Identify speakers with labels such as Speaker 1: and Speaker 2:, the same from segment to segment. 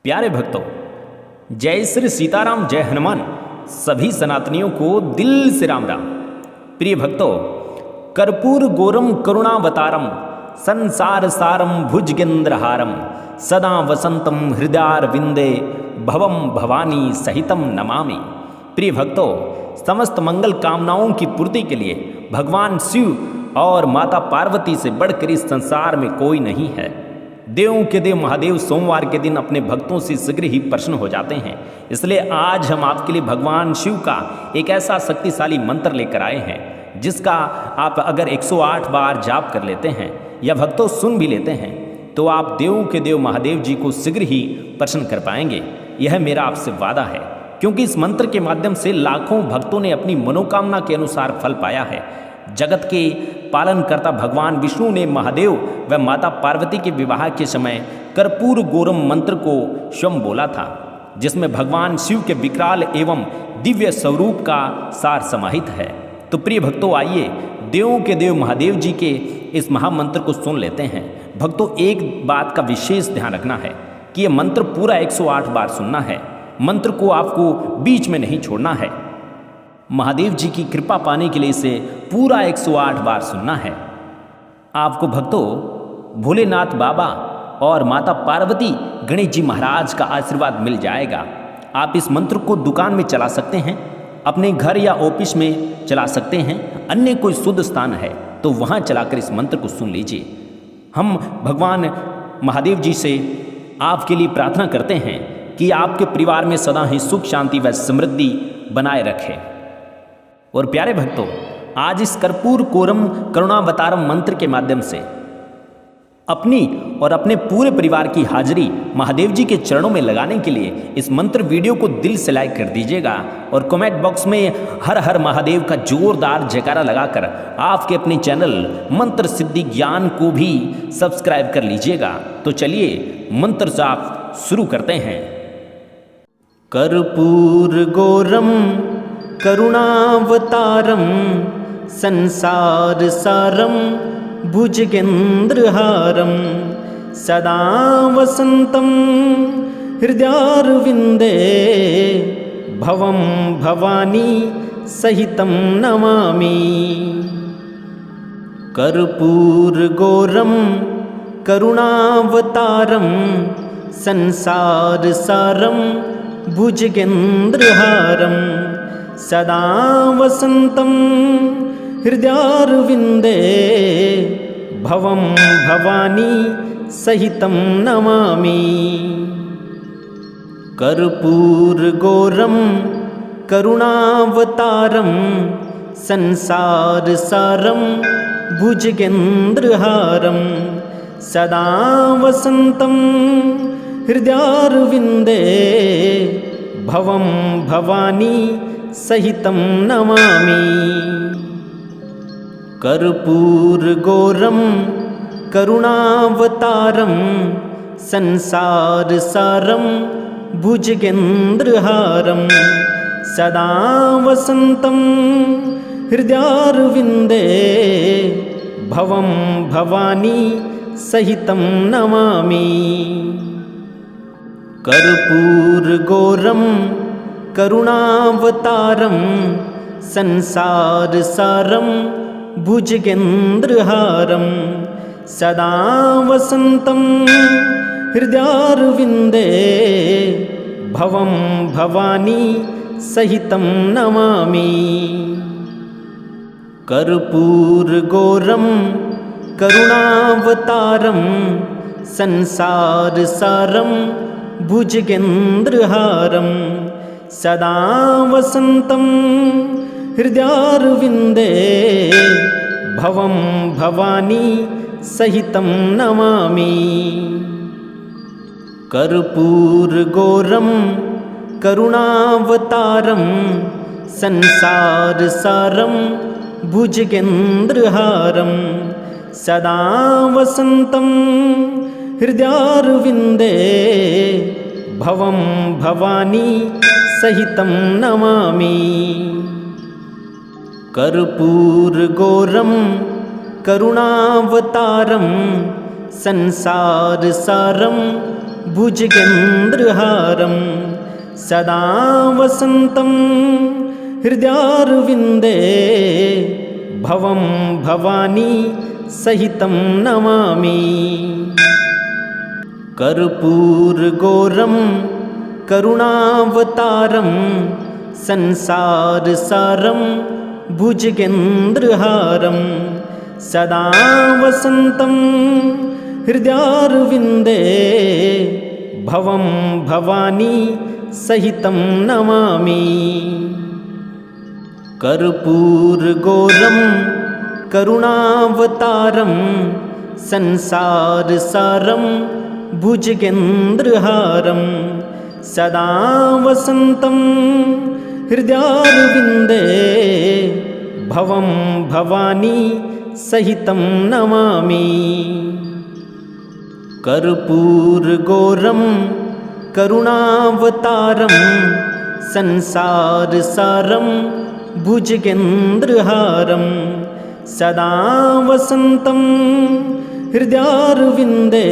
Speaker 1: प्यारे भक्तों, जय श्री सीताराम, जय हनुमान। सभी सनातनियों को दिल से राम राम। प्रिय भक्तों, कर्पूर गौरम करुणावतारम संसार सारम भुजगेंद्रहारम सदा वसंतम हृदयारविंदे भवम भवानी सहितम नमामि। प्रिय भक्तों, समस्त मंगल कामनाओं की पूर्ति के लिए भगवान शिव और माता पार्वती से बढ़कर इस संसार में कोई नहीं है। देवों के देव महादेव सोमवार के दिन अपने भक्तों से शीघ्र ही प्रसन्न हो जाते हैं। इसलिए आज हम आपके लिए भगवान शिव का एक ऐसा शक्तिशाली मंत्र लेकर आए हैं, जिसका आप अगर 108 बार जाप कर लेते हैं या भक्तों सुन भी लेते हैं तो आप देवों के देव महादेव जी को शीघ्र ही प्रसन्न कर पाएंगे। यह मेरा आपसे वादा है, क्योंकि इस मंत्र के माध्यम से लाखों भक्तों ने अपनी मनोकामना के अनुसार फल पाया है। जगत के पालनकर्ता भगवान विष्णु ने महादेव व माता पार्वती के विवाह के समय कर्पूर गौरम मंत्र को स्वयं बोला था, जिसमें भगवान शिव के विकराल एवं दिव्य स्वरूप का सार समाहित है। तो प्रिय भक्तों, आइए देवों के देव महादेव जी के इस महामंत्र को सुन लेते हैं। भक्तों, एक बात का विशेष ध्यान रखना है कि यह मंत्र पूरा 108 बार सुनना है। मंत्र को आपको बीच में नहीं छोड़ना है। महादेव जी की कृपा पाने के लिए इसे पूरा 108 बार सुनना है। आपको भक्तों भोलेनाथ बाबा और माता पार्वती गणेश जी महाराज का आशीर्वाद मिल जाएगा। आप इस मंत्र को दुकान में चला सकते हैं, अपने घर या ऑफिस में चला सकते हैं। अन्य कोई शुद्ध स्थान है तो वहाँ चलाकर इस मंत्र को सुन लीजिए। हम भगवान महादेव जी से आपके लिए प्रार्थना करते हैं कि आपके परिवार में सदा ही सुख शांति व समृद्धि बनाए रखें। और प्यारे भक्तों, आज इस कर्पूर गौरम करुणावतारम मंत्र के माध्यम से अपनी और अपने पूरे परिवार की हाजिरी महादेव जी के चरणों में लगाने के लिए इस मंत्र वीडियो को दिल से लाइक कर दीजिएगा और कमेंट बॉक्स में हर हर महादेव का जोरदार जयकारा लगाकर आपके अपने चैनल मंत्र सिद्धि ज्ञान को भी सब्सक्राइब कर लीजिएगा। तो चलिए मंत्र जाप शुरू करते हैं। कर्पूर गौरम करुणावतारम संसार सारम भुजगेंद्रहारम सदा वसंतम हृदयारविंदे भवम भवानी सहितम नमामि। कर्पूर गौरम करुणावतारम संसार सारम भुजगेंद्रहारम सदा वसंतम हृदयारविंदे भवम भवानी सहितम नमामि। कर्पूर गौरम करुणावतारम संसार सारम भुजगेंद्रहारम सदा वसंतम हृदयारविंदे भवम भवानी सहितम नमामि। कर्पूर गौरम करुणावतारम संसार सारम भुजगेंद्रहारम सदा वसंतम हृदयारविंदे भवम भवानी सहितम नमामि। कर्पूर गौरम करुणावतारम संसार सारम भुजगेंद्रहारम सदा वसंतम हृदयारविंदे भवम भवानी सहितम नमामि। कर्पूर गौरम करुणावतारम संसार सारम भुजगेंद्रहारम सदा वसंतम हृदयारविंदे भवम भवानी सहितम नमामि। कर्पूर गौरम करुणावतारम संसार सारम भुजगेंद्रहारम सदा वसंतम हृदयारविंदे भवम भवानी सहितम नमामि। कर्पूर गौरम करुणावतारम संसारसारं भुजगेन्द्रहारं सदा वसन्तं हृदयारविन्दे भवं भवानी सहितं नमामि। कर्पूरगौरं करुणावतारं संसारसारं भुजगेन्द्रहारं सदा वसन्तं हृदयारविन्दे भवं भवानी सहितं नमामि। कर्पूरगौरं करुणावतारं संसारसारं भुजगेन्द्रहारं सदा वसन्तं हृदयारविन्दे भवं भवानी सहितं नमामि। कर्पूरगौरं करुणावतारं संसारसारं भुजगेन्द्रहारं सदा वसन्तं हृदयारविन्दे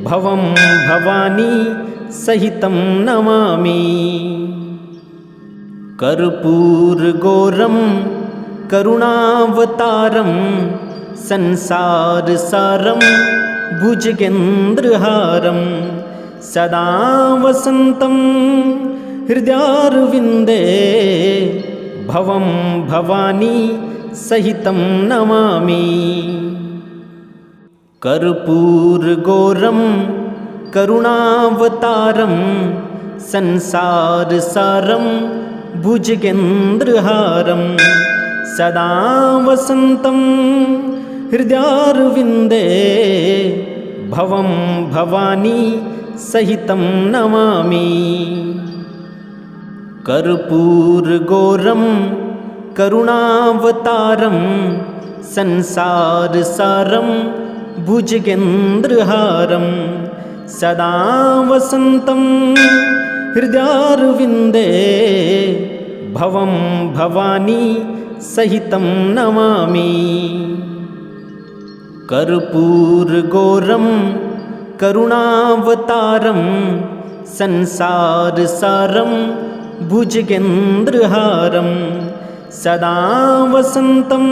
Speaker 1: भवं भवानी सहितं नमामि। कर्पूरगौरं करुणावतारं संसारसारं भुजगेन्द्रहारं सदा वसन्तं हृदयारविन्दे भवं भवानी सहितं नमामि। कर्पूरगौरं करुणावतारं संसारसारं भुजगेन्द्रहारं सदा वसन्तं हृदयारविन्दे भवं भवानी सहितं नमामि। कर्पूरगौरं करुणावतारं संसारसारं भुजगेन्द्रहारं सदा वसन्तं हृदयारविन्दे भवं भवानी सहितं नमामि। कर्पूरगौरं करुणावतारं संसारसारं भुजगेन्द्रहारं सदा वसन्तं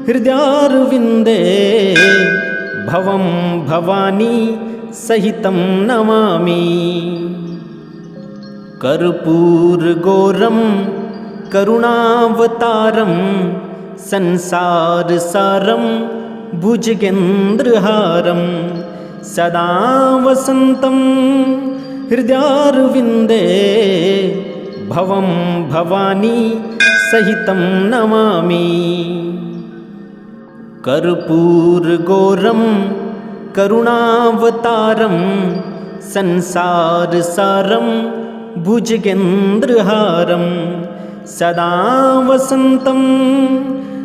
Speaker 1: हृदयारविन्दे भवं भवानी सहितं नमामि। कर्पूरगौरं करुणावतारं संसारसारं भुजगेन्द्रहारं सदा वसन्तं हृदयारविन्दे भवं भवानी सहितं नमामि। कर्पूरगौरं करुणावतारं संसारसारं भुजगेन्द्रहारं सदा वसन्तं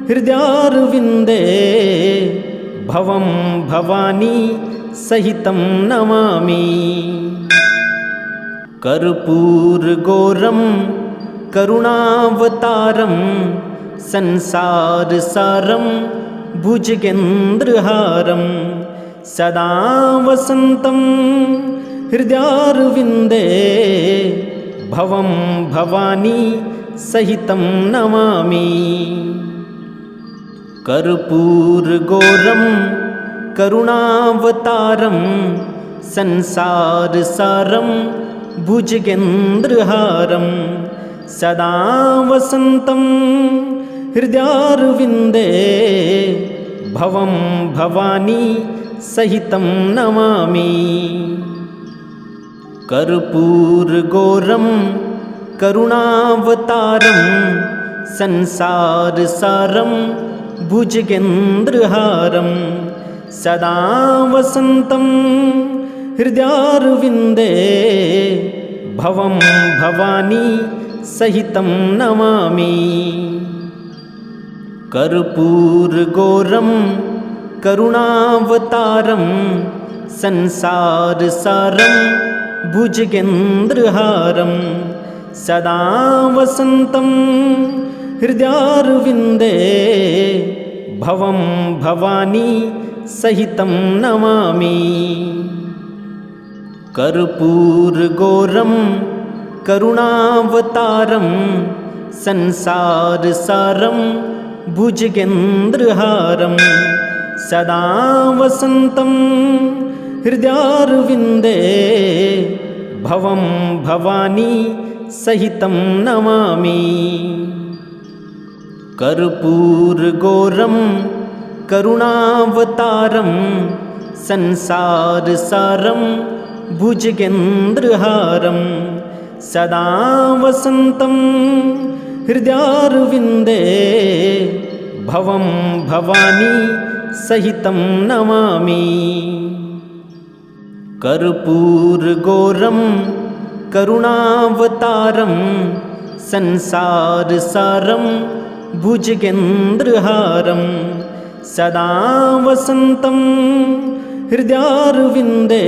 Speaker 1: हृदयारविन्दे भवं भवानी सहितं नमामि। कर्पूरगौरं करुणावतारं संसारसारं भुजगेन्द्रहारं सदा वसन्तं हृदयारविन्दे भवं भवानी सहितं नमामि। कर्पूरगौरं करुणावतारं संसारसारं भुजगेन्द्रहारं सदा वसन्तं हृदयारविन्दे भवं भवानी सहितं नमामि। कर्पूरगौरं करुणावतारं संसारसारं भुजगेन्द्रहारं सदा वसन्तं हृदयारविन्दे भवं भवानी सहितं नमामि। कर्पूरगौरं करुणावतारं संसारसारं भुजगेन्द्रहारं सदा वसन्तं हृदयारविन्दे भवं भवानी सहितं नमामि। कर्पूरगौरं करुणावतारं संसारसारं भुजगेन्द्रहारं सदा वसन्तं हृदयारविन्दे भवं भवानी सहितं नमामि। कर्पूरगौरं करुणावतारं संसारसारं भुजगेन्द्रहारं सदा वसन्तं हृदयारविन्दे भवं भवानी सहितं नमामि। कर्पूरगौरं करुणावतारं संसारसारं भुजगेन्द्रहारं सदा वसन्तं हृदयारविन्दे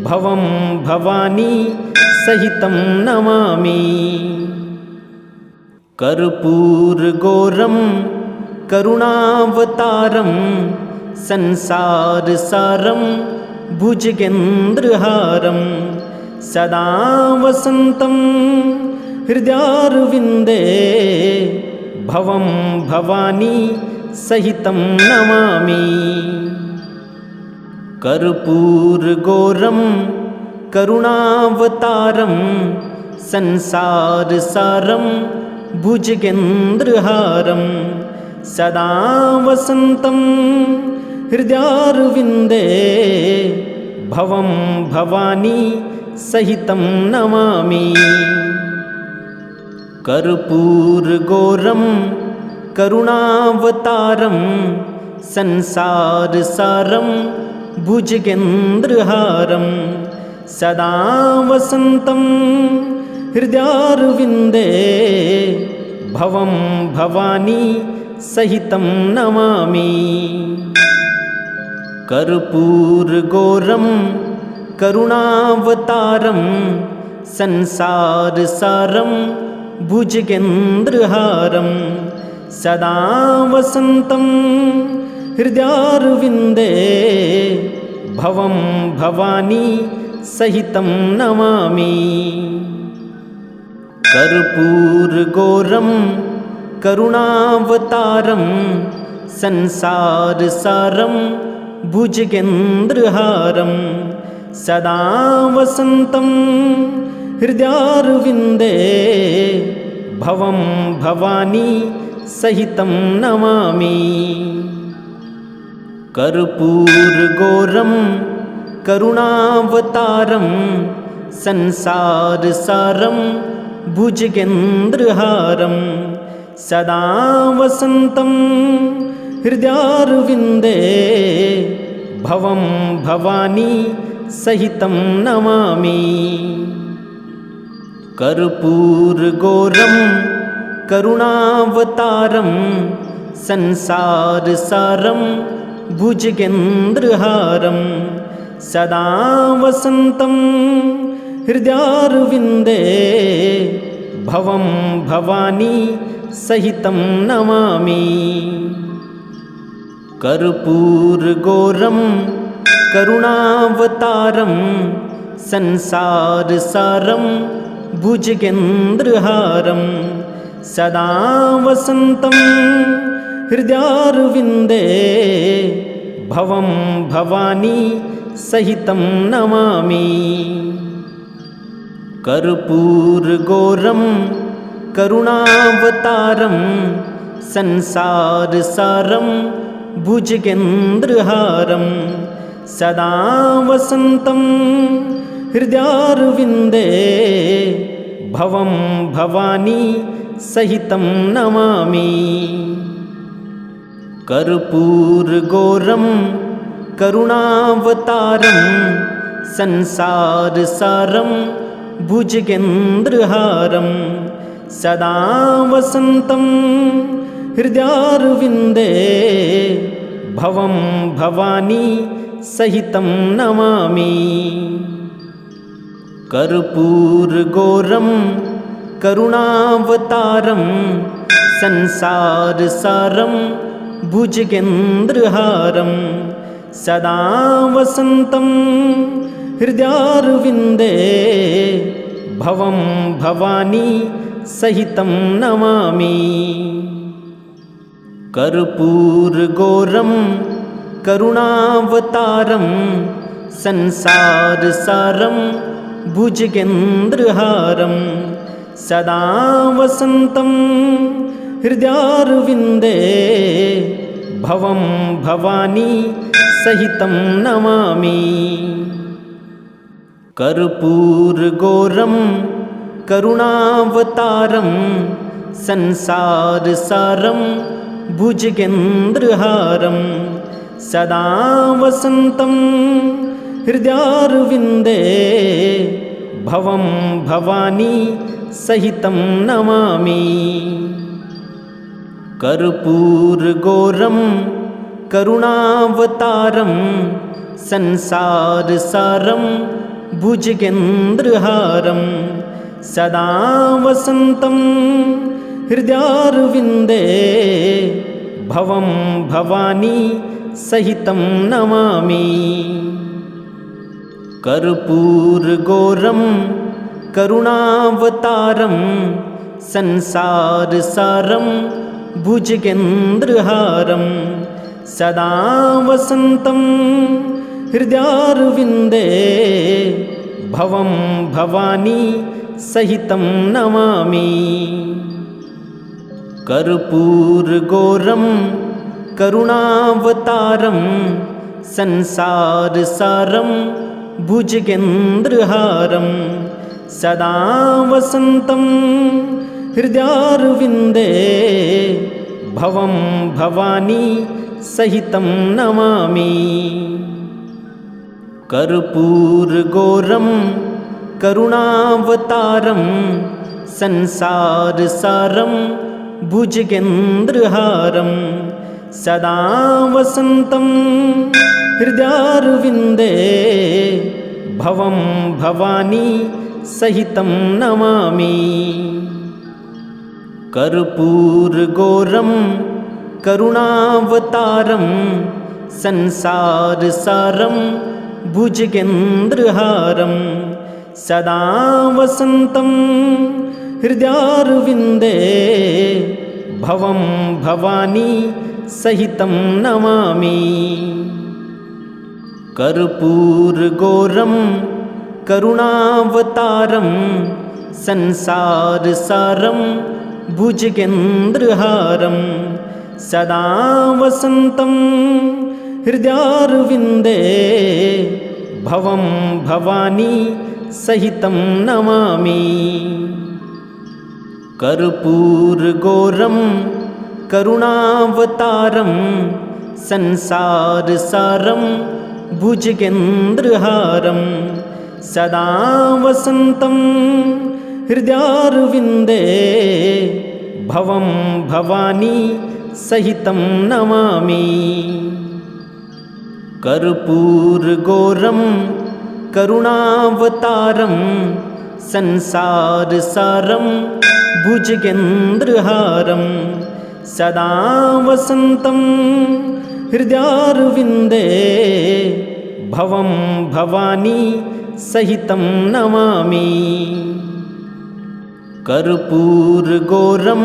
Speaker 1: भवं भवानी सहितं नमामि। कर्पूरगौरं करुणावतारं संसारसारं भुजगेन्द्रहारं सदा वसन्तं हृदयारविन्दे भवं भवानी सहितं नमामि। कर्पूरगौरं करुणावतारं संसारसारं भुजगेन्द्रहारं सदा वसन्तं हृदयारविन्दे भवं भवानी सहितं नमामि। कर्पूरगौरं करुणावतारं संसारसारं भुजगेन्द्रहारं सदा वसन्तं हृदयारविन्दे भवं भवानी सहितं नमामि। कर्पूरगौरं करुणावतारं संसारसारं भुजगेन्द्रहारं सदा वसन्तं हृदयारविन्दे भवं भवानी सहितं नमामि। कर्पूरगौरं करुणावतारं संसारसारं भुजगेन्द्रहारं सदा वसन्तं हृदयारविन्दे भवं भवानी सहितं नमामि। कर्पूरगौरं करुणावतारं संसारसारं भुजगेन्द्रहारं सदा वसन्तं हृदयारविन्दे भवं भवानी सहितं नमामि। कर्पूरगौरं करुणावतारं संसारसारं भुजगेन्द्रहारं सदा वसन्तं हृदयारविन्दे भवं भवानी सहितं नमामि। कर्पूरगौरं करुणावतारं संसारसारं भुजगेन्द्रहारं सदा वसन्तं हृदयारविन्दे भवं भवानी सहितं नमामि। कर्पूरगौरं करुणावतारं संसारसारं भुजगेन्द्रहारं सदा वसन्तं हृदयारविन्दे भवं भवानी सहितं नमामि। कर्पूरगौरं करुणावतारं संसारसारं भुजगेन्द्रहारं सदा वसन्तं हृदयारविन्दे भवं भवानी सहितं नमामि। कर्पूरगौरं करुणावतारं संसारसारं भुजगेन्द्रहारं सदा वसन्तं हृदयारविन्दे भवं भवानी सहितं नमामि। कर्पूरगौरं करुणावतारं संसारसारं भुजगेन्द्रहारं सदा वसन्तं हृदयारविन्दे भवं भवानी सहितं नमामि। कर्पूरगौरं करुणावतारं संसारसारं भुजगेन्द्रहारं सदा वसन्तं हृदयारविन्दे भवं भवानी सहितं नमामि। कर्पूरगौरं करुणावतारं संसारसारं भुजगेन्द्रहारं सदा वसन्तं हृदयारविन्दे भवं भवानी सहितं नमामि। कर्पूरगौरं करुणावतारं संसारसारं भुजगेन्द्रहारं सदा वसन्तं हृदयारविन्दे भवं भवानी सहितं नमामि। कर्पूरगौरं करुणावतारं संसारसारं भुजगेन्द्रहारं सदा वसन्तं हृदयारविन्दे भवं भवानी सहितं नमामि। कर्पूरगौरं करुणावतारं संसारसारं भुजगेन्द्रहारं सदा वसन्तं हृदयारविन्दे भवं भवानी सहितं नमामि। कर्पूरगौरं करुणावतारं संसारसारं भुजगेन्द्रहारं सदा वसन्तं हृदयारविन्दे भवं भवानी सहितं नमामि। कर्पूरगौरं करुणावतारं संसारसारं भुजगेन्द्रहारं सदा वसन्तं हृदयारविन्दे भवं भवानी सहितं नमामि। कर्पूरगौरं करुणावतारं संसारसारं भुजगेन्द्रहारं सदा वसन्तं हृदयारविन्दे भवं भवानी सहितं नमामि। कर्पूरगौरं करुणावतारं संसारसारं भुजगेन्द्रहारं सदा वसन्तं हृदयारविन्दे भवं भवानी सहितं नमामि। कर्पूरगौरं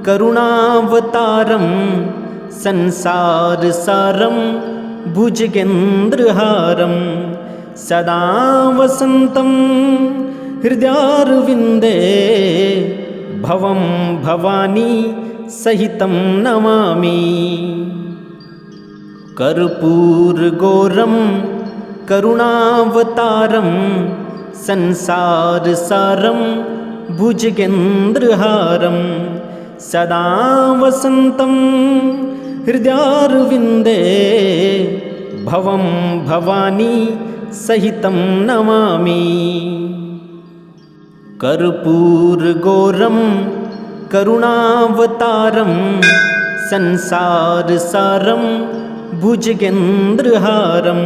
Speaker 1: करुणावतारं संसारसारं भुजगेन्द्रहारं सदा वसन्तं हृदयारविन्दे भवं भवानी सहितं नमामि। कर्पूरगौरं करुणावतारं संसारसारं भुजगेन्द्रहारं सदा वसन्तं हृदयारविन्दे भवं भवानी सहितं नमामि। कर्पूरगौरं करुणावतारं संसारसारं भुजगेन्द्रहारं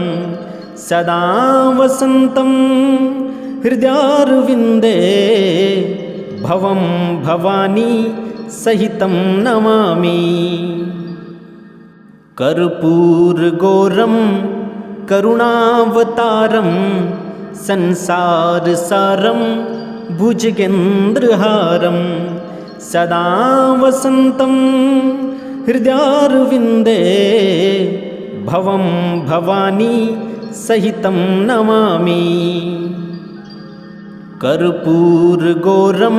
Speaker 1: सदा वसन्तं हृदयारविन्दे भवं भवानी सहितं नमामि। कर्पूरगौरं करुणावतारं संसारसारं भुजगेन्द्रहारं सदा वसन्तं हृदयारविन्दे भवं भवानी सहितं नमामि। कर्पूरगौरं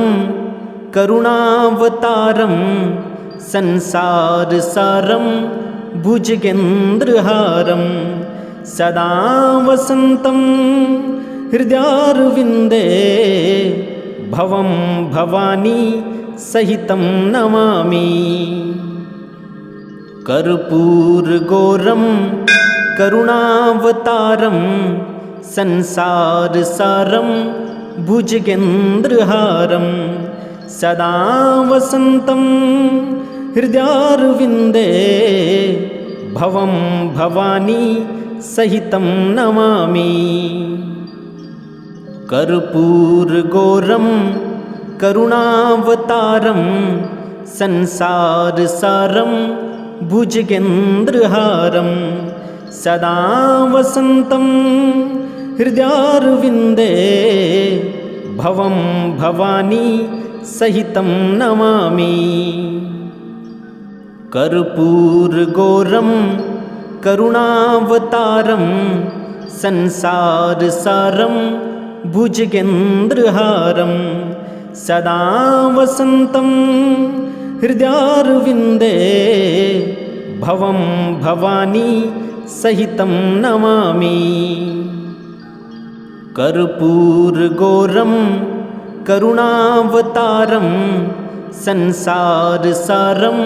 Speaker 1: करुणावतारं संसारसारं भुजगेन्द्रहारं सदा वसन्तं हृदयारविन्दे भवं भवानी सहितं नमामि। कर्पूरगौरं करुणावतारं संसारसारं भुजगेन्द्रहारं सदा वसन्तं हृदयारविन्दे भवं भवानी सहितं नमामि। कर्पूरगौरं करुणावतारं संसारसारं भुजगेन्द्रहारं सदा वसन्तं हृदयारविन्दे भवं भवानी सहितं नमामि। कर्पूरगौरं करुणावतारं संसारसारं भुजगेन्द्रहारं सदा वसन्तं हृदयारविन्दे भवं भवानी सहितं नमामि। कर्पूरगौरं करुणावतारं संसारसारं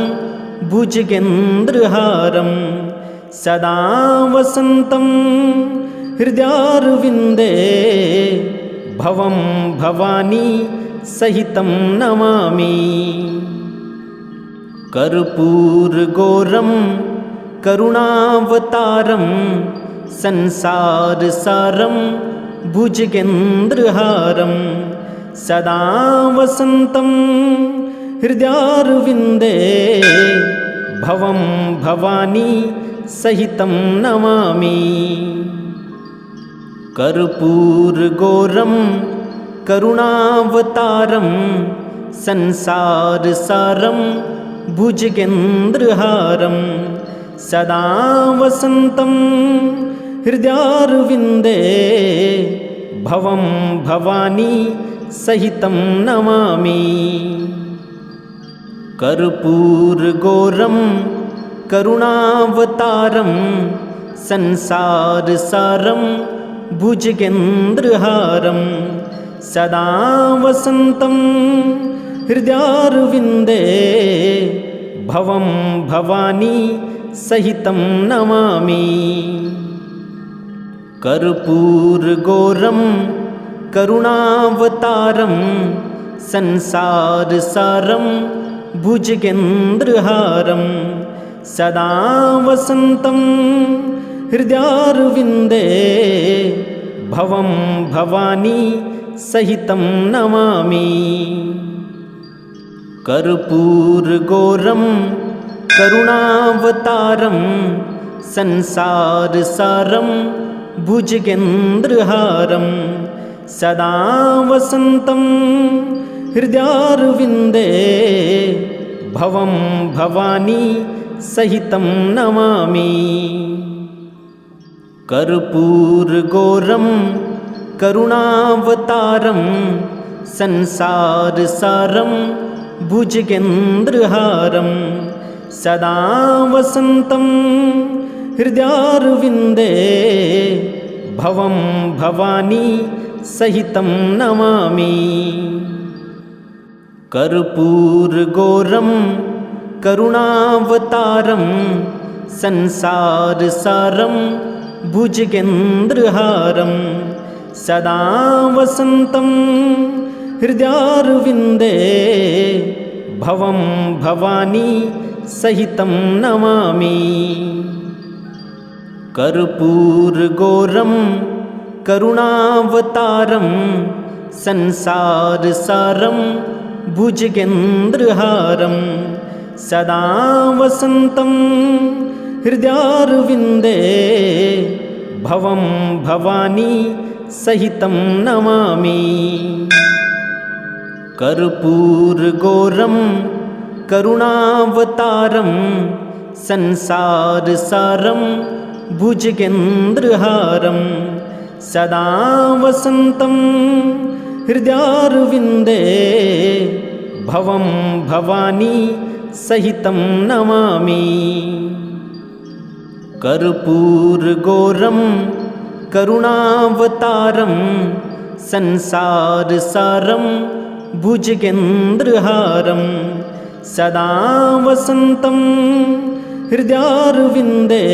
Speaker 1: भुजगेन्द्रहारं सदा वसन्तं हृदयारविन्दे भवं भवानी सहितं नमामि। कर्पूरगौरं करुणावतारं संसारसारं भुजगेन्द्रहारं सदा वसन्तं हृदयारविन्दे भवं भवानी सहितं नमामि। कर्पूरगौरं करुणावतारं संसारसारं भुजगेन्द्रहारं सदा वसन्तं हृदयारविन्दे भवं भवानी सहितं नमामि। कर्पूरगौरं करुणावतारं संसारसारं भुजगेन्द्रहारं सदा वसन्तं हृदयारविन्दे भवं भवानी सहितं नमामि। कर्पूरगौरं करुणावतारं संसारसारं भुजगेन्द्रहारं सदा वसन्तं हृदयारविन्दे भवं भवानी सहितं नमामि। कर्पूरगौरं करुणावतारं संसारसारं भुजगेन्द्रहारं सदा वसन्तं हृदयारविन्दे भवं भवानी सहितं नमामि। कर्पूरगौरं करुणावतारं संसारसारं भुजगेन्द्रहारं सदा वसन्तं हृदयारविन्दे भवं भवानी सहितं नमामि। कर्पूरगौरं करुणावतारं संसारसारं भुजगेन्द्रहारं सदा वसन्तं हृदयारविन्दे भवं भवानी सहितं नमामि। कर्पूरगौरं करुणावतारं संसारसारं भुजगेन्द्रहारं सदा वसन्तं हृदयारविन्दे भवं भवानी सहितं नमामि। कर्पूरगौरं करुणावतारं संसारसारं भुजगेन्द्रहारं सदा वसन्तं हृदयारविन्दे भवं भवानी सहितं नमामि। कर्पूरगौरं करुणावतारं संसारसारं भुजगेन्द्रहारं सदा वसन्तं हृदयारविन्दे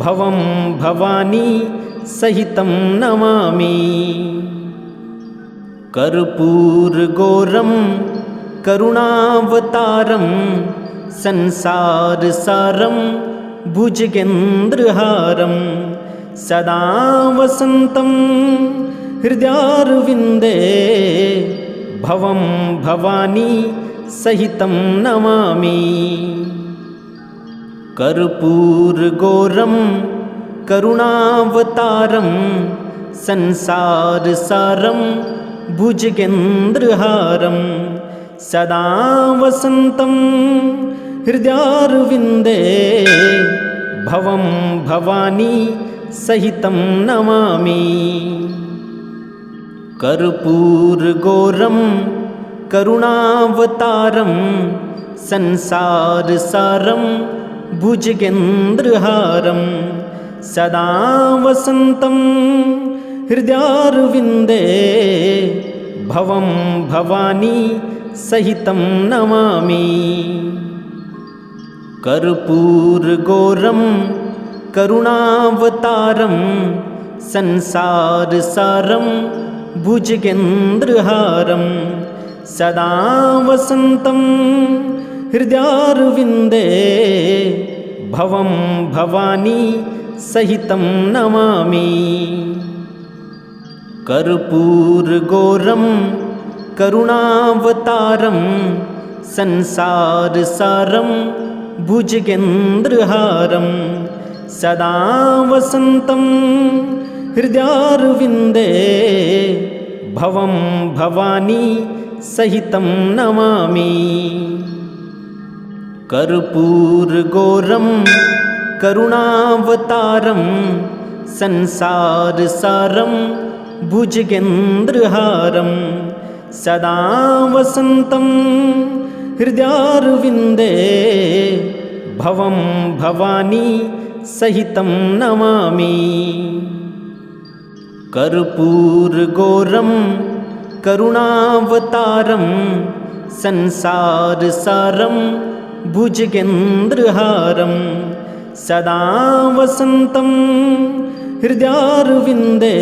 Speaker 1: भवं भवानी सहितं नमामि। कर्पूरगौरं करुणावतारं संसारसारं भुजगेन्द्रहारं सदा वसन्तं हृदयारविन्दे भवं भवानी सहितं नमामि। कर्पूरगौरं करुणावतारं संसारसारं भुजगेन्द्रहारं सदा वसन्तं हृदयारविन्दे भवं भवानी सहितं नमामि। कर्पूरगौरं करुणावतारं संसारसारं भुजगेन्द्रहारं सदा वसन्तं हृदयारविन्दे भवं भवानी सहितं नमामि। कर्पूरगौरं करुणावतारं संसारसारं भुजगेन्द्रहारं सदा वसन्तं हृदयारविन्दे भवं भवानी सहितं नमामि। कर्पूरगौरं करुणावतारं संसारसारं भुजगेन्द्रहारं सदा वसन्तं हृदयारविन्दे भवं भवानी सहितं नमामि। कर्पूरगौरं करुणावतारं संसारसारं भुजगेन्द्रहारं सदा वसन्तं हृदयारविन्दे भवं भवानी सहितं नमामि। कर्पूरगौरं करुणावतारं संसारसारं भुजगेन्द्रहारं सदा वसन्तं हृदयारविन्दे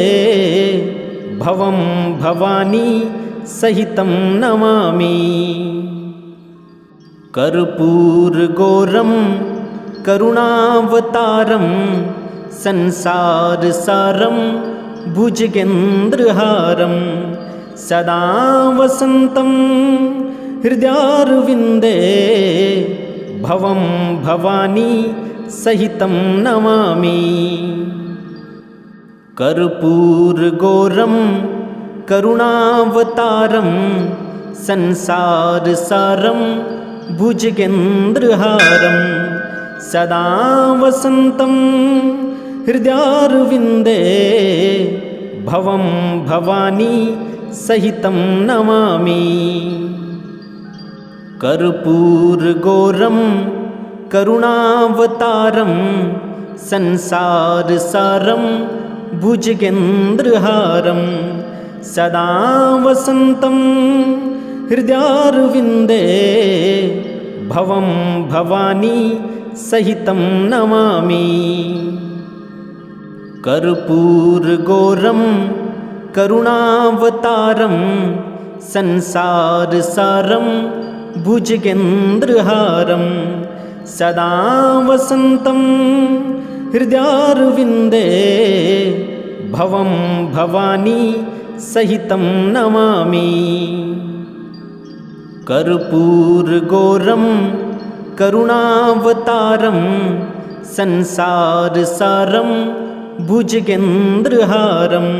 Speaker 1: भवं भवानी सहितं नमामि। कर्पूरगौरं करुणावतारं संसारसारं भुजगेन्द्रहारं सदा वसन्तं हृदयारविन्दे भवं भवानी सहितं नमामि। कर्पूरगौरं करुणावतारं संसारसारं भुजगेन्द्रहारं सदा वसन्तं हृदयारविन्दे भवं भवानी सहितं नमामि। कर्पूरगौरं करुणावतारं संसारसारं भुजगेन्द्रहारं सदा वसन्तं हृदयारविन्दे भवं भवानी सहितं नमामि। कर्पूरगौरं करुणावतारं संसारसारं भुजगेन्द्रहारं सदा वसन्तं हृदयारविन्दे भवं भवानी सहितं नमामि। कर्पूरगौरं करुणावतारं संसारसारं भुजगेन्द्रहारम्।